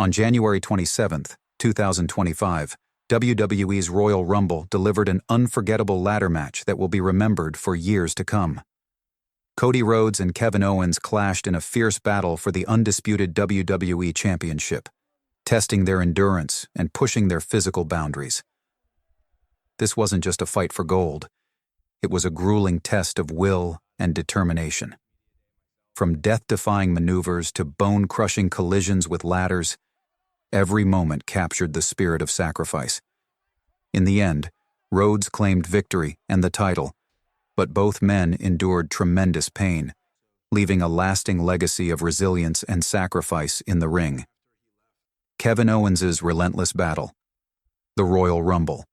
On January 27, 2025, WWE's Royal Rumble delivered an unforgettable ladder match that will be remembered for years to come. Cody Rhodes and Kevin Owens clashed in a fierce battle for the undisputed WWE Championship, testing their endurance and pushing their physical boundaries. This wasn't just a fight for gold. It was a grueling test of will and determination. From death-defying maneuvers to bone-crushing collisions with ladders, every moment captured the spirit of sacrifice. In the end, Rhodes claimed victory and the title, but both men endured tremendous pain, leaving a lasting legacy of resilience and sacrifice in the ring. Kevin Owens' relentless battle. The Royal Rumble.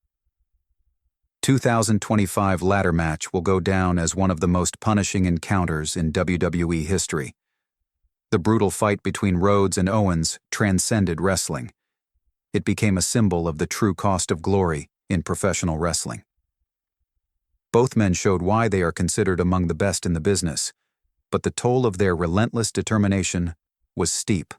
2025 ladder match will go down as one of the most punishing encounters in WWE history. The brutal fight between Rhodes and Owens transcended wrestling. It became a symbol of the true cost of glory in professional wrestling. Both men showed why they are considered among the best in the business, but the toll of their relentless determination was steep.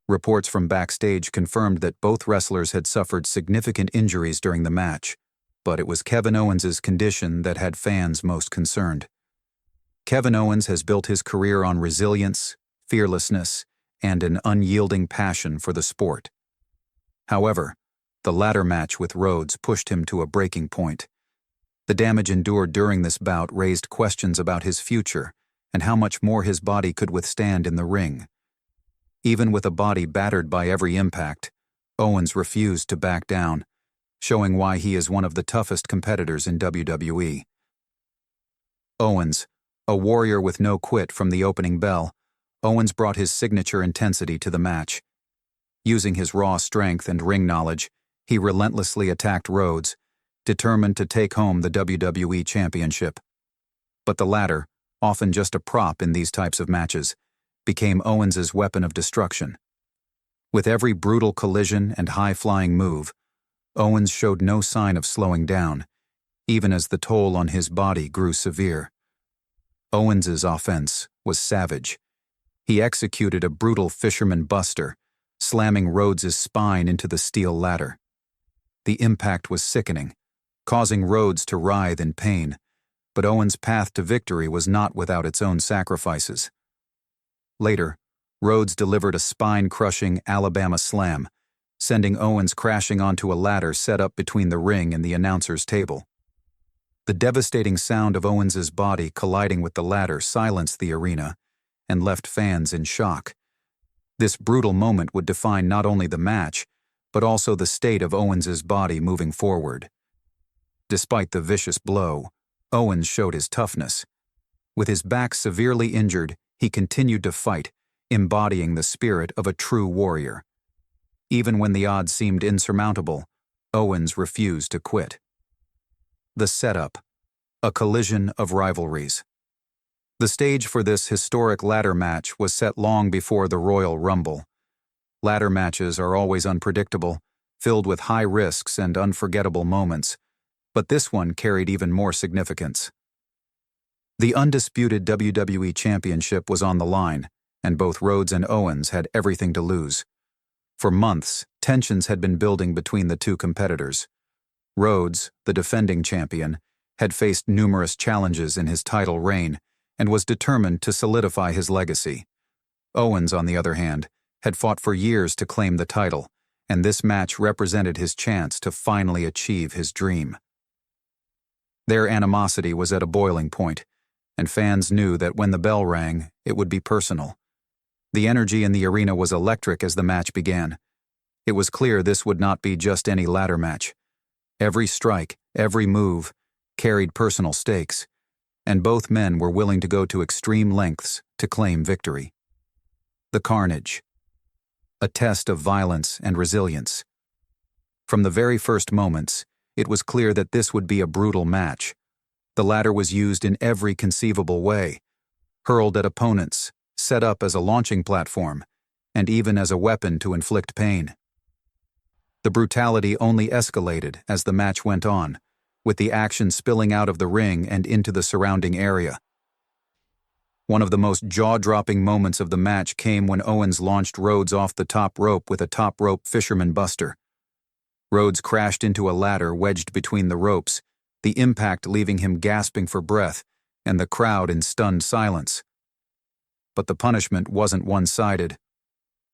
Reports from backstage confirmed that both wrestlers had suffered significant injuries during the match, but it was Kevin Owens' condition that had fans most concerned. Kevin Owens has built his career on resilience, fearlessness, and an unyielding passion for the sport. However, the ladder match with Rhodes pushed him to a breaking point. The damage endured during this bout raised questions about his future and how much more his body could withstand in the ring. Even with a body battered by every impact, Owens refused to back down, showing why he is one of the toughest competitors in WWE. Owens, a warrior with no quit from the opening bell, Owens brought his signature intensity to the match. Using his raw strength and ring knowledge, he relentlessly attacked Rhodes, determined to take home the WWE Championship. But the latter, often just a prop in these types of matches, became Owens' weapon of destruction. With every brutal collision and high-flying move, Owens showed no sign of slowing down, even as the toll on his body grew severe. Owens' offense was savage. He executed a brutal fisherman buster, slamming Rhodes' spine into the steel ladder. The impact was sickening, causing Rhodes to writhe in pain, but Owens' path to victory was not without its own sacrifices. Later, Rhodes delivered a spine-crushing Alabama slam, sending Owens crashing onto a ladder set up between the ring and the announcer's table. The devastating sound of Owens' body colliding with the ladder silenced the arena and left fans in shock. This brutal moment would define not only the match, but also the state of Owens' body moving forward. Despite the vicious blow, Owens showed his toughness. With his back severely injured, he continued to fight, embodying the spirit of a true warrior. Even when the odds seemed insurmountable, Owens refused to quit. The setup, a collision of rivalries. The stage for this historic ladder match was set long before the Royal Rumble. Ladder matches are always unpredictable, filled with high risks and unforgettable moments, but this one carried even more significance. The undisputed WWE Championship was on the line, and both Rhodes and Owens had everything to lose. For months, tensions had been building between the two competitors. Rhodes, the defending champion, had faced numerous challenges in his title reign and was determined to solidify his legacy. Owens, on the other hand, had fought for years to claim the title, and this match represented his chance to finally achieve his dream. Their animosity was at a boiling point, and fans knew that when the bell rang, it would be personal. The energy in the arena was electric as the match began. It was clear this would not be just any ladder match. Every strike, every move, carried personal stakes, and both men were willing to go to extreme lengths to claim victory. The carnage. A test of violence and resilience. From the very first moments, it was clear that this would be a brutal match. The ladder was used in every conceivable way, hurled at opponents, set up as a launching platform, and even as a weapon to inflict pain. The brutality only escalated as the match went on, with the action spilling out of the ring and into the surrounding area. One of the most jaw-dropping moments of the match came when Owens launched Rhodes off the top rope with a top rope fisherman buster. Rhodes crashed into a ladder wedged between the ropes, the impact leaving him gasping for breath and the crowd in stunned silence. But the punishment wasn't one-sided.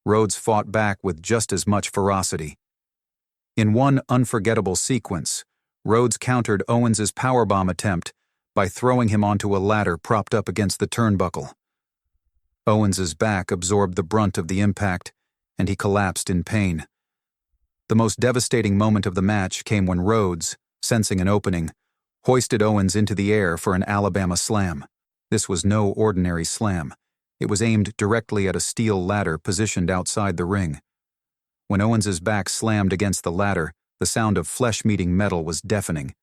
Rhodes fought back with just as much ferocity. In one unforgettable sequence, Rhodes countered Owens's powerbomb attempt by throwing him onto a ladder propped up against the turnbuckle. Owens's back absorbed the brunt of the impact, and he collapsed in pain. The most devastating moment of the match came when Rhodes, sensing an opening, hoisted Owens into the air for an Alabama slam. This was no ordinary slam. It was aimed directly at a steel ladder positioned outside the ring. When Owens's back slammed against the ladder, the sound of flesh meeting metal was deafening.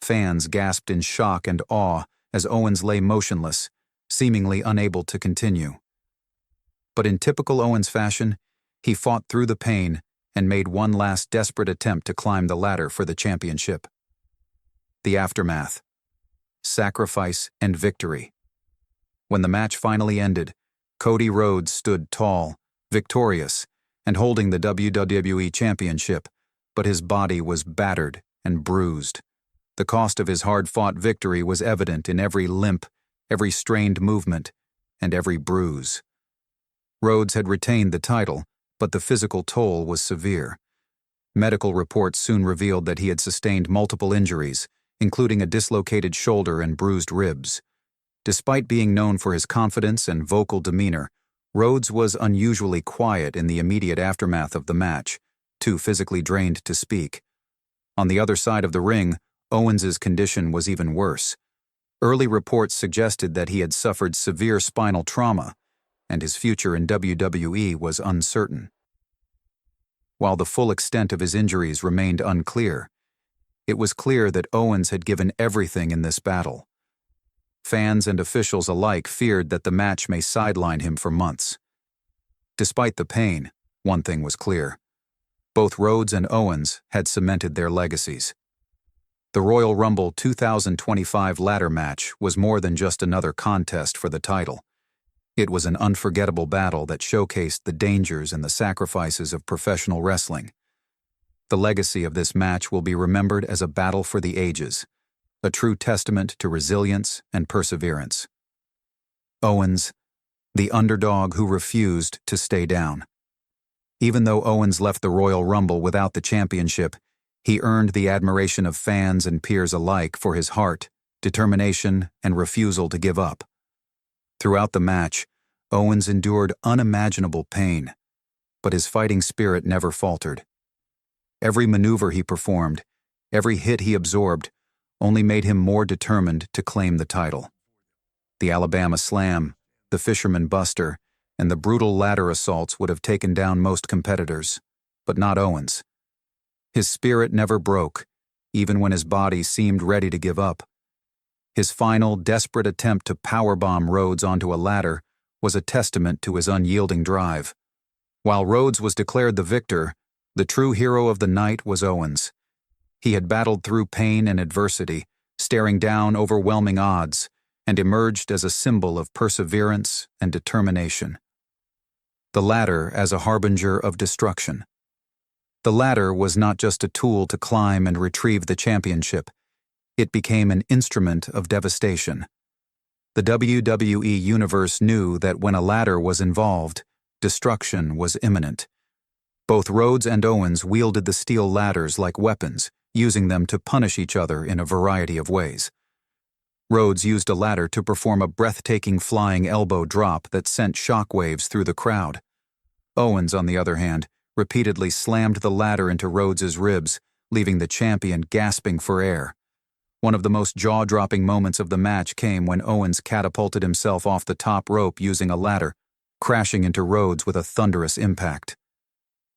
Fans gasped in shock and awe as Owens lay motionless, seemingly unable to continue. But in typical Owens fashion, he fought through the pain and made one last desperate attempt to climb the ladder for the championship. The aftermath. Sacrifice and victory. When the match finally ended, Cody Rhodes stood tall, victorious, and holding the WWE Championship, but his body was battered and bruised. The cost of his hard-fought victory was evident in every limp, every strained movement, and every bruise. Rhodes had retained the title, but the physical toll was severe. Medical reports soon revealed that he had sustained multiple injuries, including a dislocated shoulder and bruised ribs. Despite being known for his confidence and vocal demeanor, Rhodes was unusually quiet in the immediate aftermath of the match, too physically drained to speak. On the other side of the ring, Owens's condition was even worse. Early reports suggested that he had suffered severe spinal trauma, and his future in WWE was uncertain. While the full extent of his injuries remained unclear, it was clear that Owens had given everything in this battle. Fans and officials alike feared that the match may sideline him for months. Despite the pain, one thing was clear. Both Rhodes and Owens had cemented their legacies. The Royal Rumble 2025 ladder match was more than just another contest for the title. It was an unforgettable battle that showcased the dangers and the sacrifices of professional wrestling. The legacy of this match will be remembered as a battle for the ages, a true testament to resilience and perseverance. Owens, the underdog who refused to stay down. Even though Owens left the Royal Rumble without the championship, he earned the admiration of fans and peers alike for his heart, determination, and refusal to give up. Throughout the match, Owens endured unimaginable pain, but his fighting spirit never faltered. Every maneuver he performed, every hit he absorbed, only made him more determined to claim the title. The Alabama Slam, the Fisherman Buster, and the brutal ladder assaults would have taken down most competitors, but not Owens. His spirit never broke, even when his body seemed ready to give up. His final, desperate attempt to powerbomb Rhodes onto a ladder was a testament to his unyielding drive. While Rhodes was declared the victor, the true hero of the night was Owens. He had battled through pain and adversity, staring down overwhelming odds, and emerged as a symbol of perseverance and determination. The ladder as a harbinger of destruction. The ladder was not just a tool to climb and retrieve the championship. It became an instrument of devastation. The WWE Universe knew that when a ladder was involved, destruction was imminent. Both Rhodes and Owens wielded the steel ladders like weapons, using them to punish each other in a variety of ways. Rhodes used a ladder to perform a breathtaking flying elbow drop that sent shockwaves through the crowd. Owens, on the other hand, repeatedly slammed the ladder into Rhodes's ribs, leaving the champion gasping for air. One of the most jaw-dropping moments of the match came when Owens catapulted himself off the top rope using a ladder, crashing into Rhodes with a thunderous impact.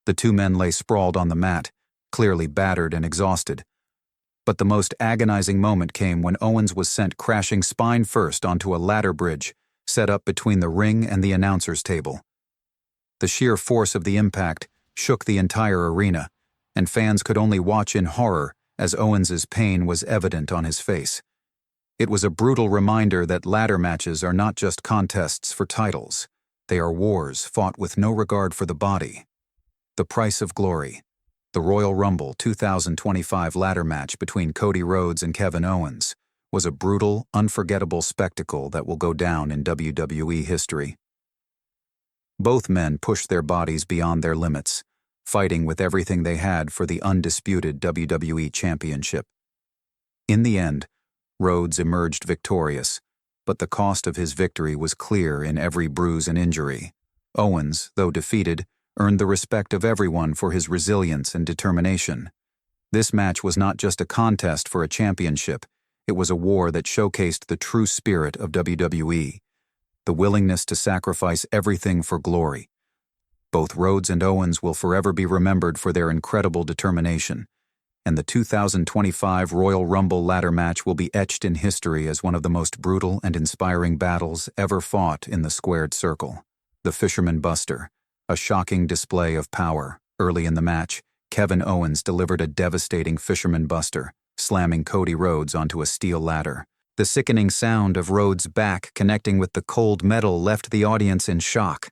The two men lay sprawled on the mat, clearly battered and exhausted. But the most agonizing moment came when Owens was sent crashing spine first onto a ladder bridge set up between the ring and the announcer's table. The sheer force of the impact shook the entire arena, and fans could only watch in horror as Owens's pain was evident on his face. It was a brutal reminder that ladder matches are not just contests for titles. They are wars fought with no regard for the body. The Price of Glory. The Royal Rumble 2025 ladder match between Cody Rhodes and Kevin Owens was a brutal, unforgettable spectacle that will go down in WWE history. Both men pushed their bodies beyond their limits, fighting with everything they had for the undisputed WWE Championship. In the end, Rhodes emerged victorious, but the cost of his victory was clear in every bruise and injury. Owens, though defeated, earned the respect of everyone for his resilience and determination. This match was not just a contest for a championship, it was a war that showcased the true spirit of WWE, the willingness to sacrifice everything for glory. Both Rhodes and Owens will forever be remembered for their incredible determination, and the 2025 Royal Rumble ladder match will be etched in history as one of the most brutal and inspiring battles ever fought in the squared circle. The Fisherman Buster, a shocking display of power. Early in the match, Kevin Owens delivered a devastating Fisherman Buster, slamming Cody Rhodes onto a steel ladder. The sickening sound of Rhodes' back connecting with the cold metal left the audience in shock.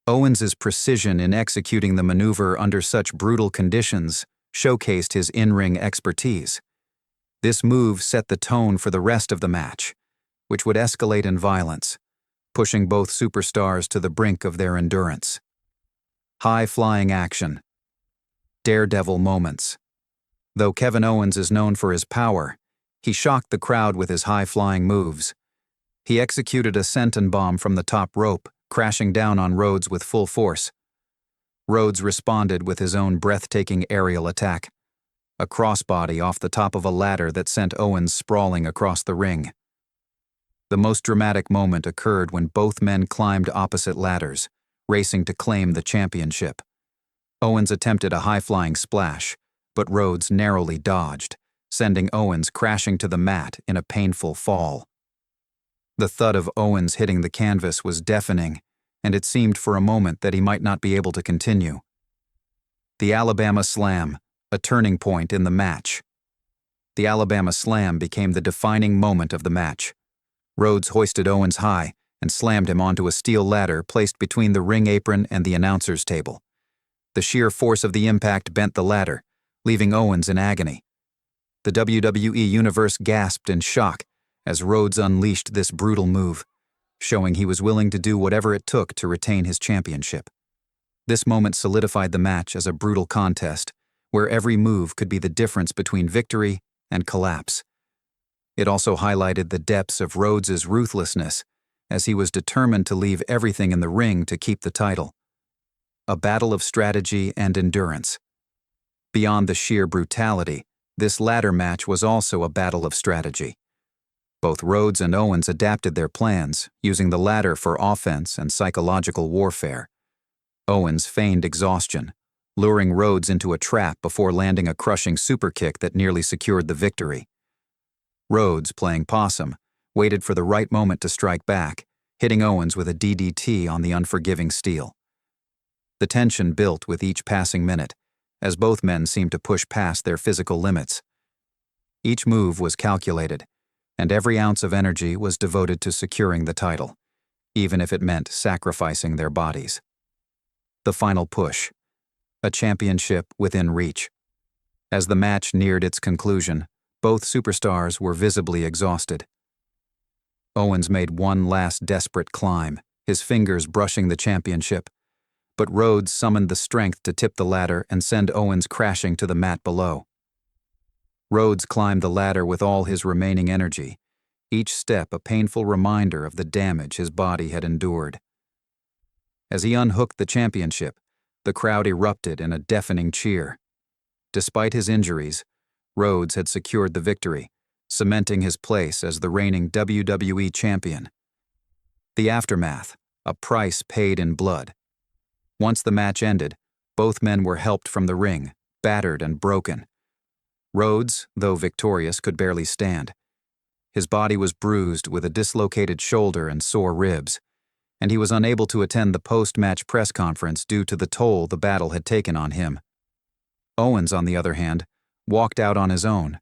Owens' precision in executing the maneuver under such brutal conditions showcased his in-ring expertise. This move set the tone for the rest of the match, which would escalate in violence, pushing both superstars to the brink of their endurance. High-flying action. Daredevil moments. Though Kevin Owens is known for his power, he shocked the crowd with his high-flying moves. He executed a senton bomb from the top rope, crashing down on Rhodes with full force. Rhodes responded with his own breathtaking aerial attack, a crossbody off the top of a ladder that sent Owens sprawling across the ring. The most dramatic moment occurred when both men climbed opposite ladders, racing to claim the championship. Owens attempted a high-flying splash, but Rhodes narrowly dodged, sending Owens crashing to the mat in a painful fall. The thud of Owens hitting the canvas was deafening, and it seemed for a moment that he might not be able to continue. The Alabama Slam, a turning point in the match. The Alabama Slam became the defining moment of the match. Rhodes hoisted Owens high and slammed him onto a steel ladder placed between the ring apron and the announcer's table. The sheer force of the impact bent the ladder, leaving Owens in agony. The WWE Universe gasped in shock as Rhodes unleashed this brutal move, showing he was willing to do whatever it took to retain his championship. This moment solidified the match as a brutal contest, where every move could be the difference between victory and collapse. It also highlighted the depths of Rhodes' ruthlessness, as he was determined to leave everything in the ring to keep the title. A battle of strategy and endurance. Beyond the sheer brutality, this ladder match was also a battle of strategy. Both Rhodes and Owens adapted their plans, using the ladder for offense and psychological warfare. Owens feigned exhaustion, luring Rhodes into a trap before landing a crushing superkick that nearly secured the victory. Rhodes, playing possum, waited for the right moment to strike back, hitting Owens with a DDT on the unforgiving steel. The tension built with each passing minute, as both men seemed to push past their physical limits. Each move was calculated, and every ounce of energy was devoted to securing the title, even if it meant sacrificing their bodies. The final push. A championship within reach. As the match neared its conclusion, both superstars were visibly exhausted. Owens made one last desperate climb, his fingers brushing the championship, but Rhodes summoned the strength to tip the ladder and send Owens crashing to the mat below. Rhodes climbed the ladder with all his remaining energy, each step a painful reminder of the damage his body had endured. As he unhooked the championship, the crowd erupted in a deafening cheer. Despite his injuries, Rhodes had secured the victory, cementing his place as the reigning WWE champion. The aftermath, a price paid in blood. Once the match ended, both men were helped from the ring, battered and broken. Rhodes, though victorious, could barely stand. His body was bruised with a dislocated shoulder and sore ribs, and he was unable to attend the post-match press conference due to the toll the battle had taken on him. Owens, on the other hand, walked out on his own.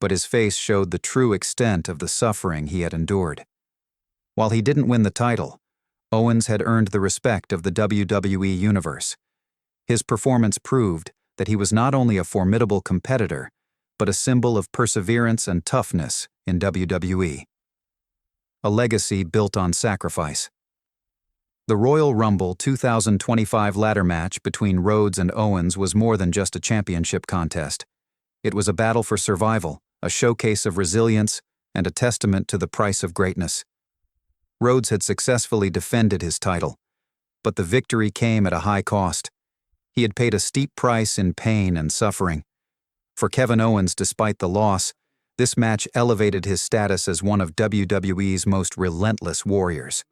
but his face showed the true extent of the suffering he had endured. While he didn't win the title, Owens had earned the respect of the WWE Universe. His performance proved that he was not only a formidable competitor, but a symbol of perseverance and toughness in WWE. A legacy built on sacrifice. The Royal Rumble 2025 ladder match between Rhodes and Owens was more than just a championship contest. It was a battle for survival, a showcase of resilience, and a testament to the price of greatness. Rhodes had successfully defended his title, but the victory came at a high cost. He had paid a steep price in pain and suffering. For Kevin Owens, despite the loss, this match elevated his status as one of WWE's most relentless warriors.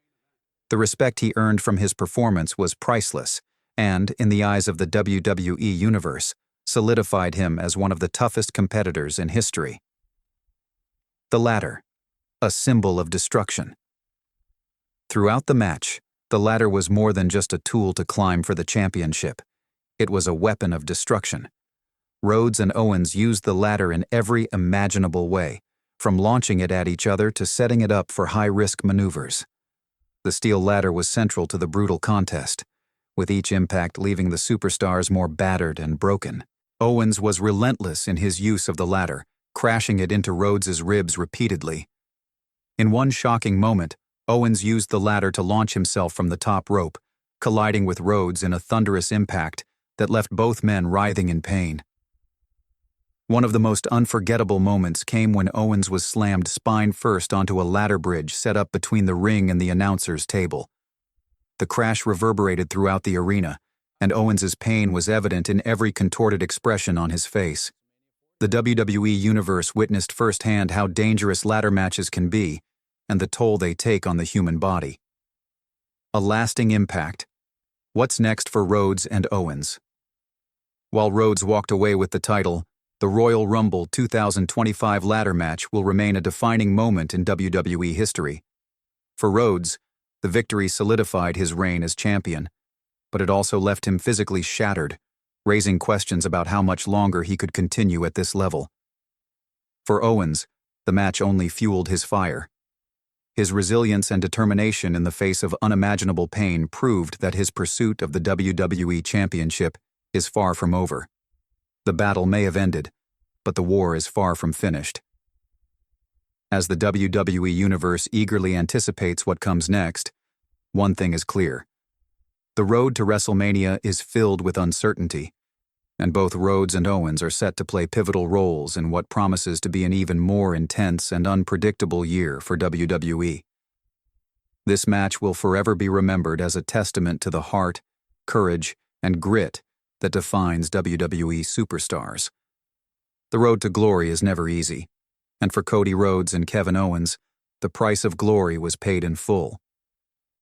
The respect he earned from his performance was priceless, and, in the eyes of the WWE Universe, solidified him as one of the toughest competitors in history. The ladder, a symbol of destruction. Throughout the match, the ladder was more than just a tool to climb for the championship. It was a weapon of destruction. Rhodes and Owens used the ladder in every imaginable way, from launching it at each other to setting it up for high-risk maneuvers. The steel ladder was central to the brutal contest, with each impact leaving the superstars more battered and broken. Owens was relentless in his use of the ladder, crashing it into Rhodes's ribs repeatedly. In one shocking moment, Owens used the ladder to launch himself from the top rope, colliding with Rhodes in a thunderous impact that left both men writhing in pain. One of the most unforgettable moments came when Owens was slammed spine first onto a ladder bridge set up between the ring and the announcer's table. The crash reverberated throughout the arena, and Owens's pain was evident in every contorted expression on his face. The WWE Universe witnessed firsthand how dangerous ladder matches can be and the toll they take on the human body. A lasting impact. What's next for Rhodes and Owens? While Rhodes walked away with the title, the Royal Rumble 2025 ladder match will remain a defining moment in WWE history. For Rhodes, the victory solidified his reign as champion, but it also left him physically shattered, raising questions about how much longer he could continue at this level. For Owens, the match only fueled his fire. His resilience and determination in the face of unimaginable pain proved that his pursuit of the WWE Championship is far from over. The battle may have ended, but the war is far from finished. As the WWE Universe eagerly anticipates what comes next, one thing is clear. The road to WrestleMania is filled with uncertainty, and both Rhodes and Owens are set to play pivotal roles in what promises to be an even more intense and unpredictable year for WWE. This match will forever be remembered as a testament to the heart, courage, and grit that defines WWE superstars. The road to glory is never easy, and for Cody Rhodes and Kevin Owens, the price of glory was paid in full.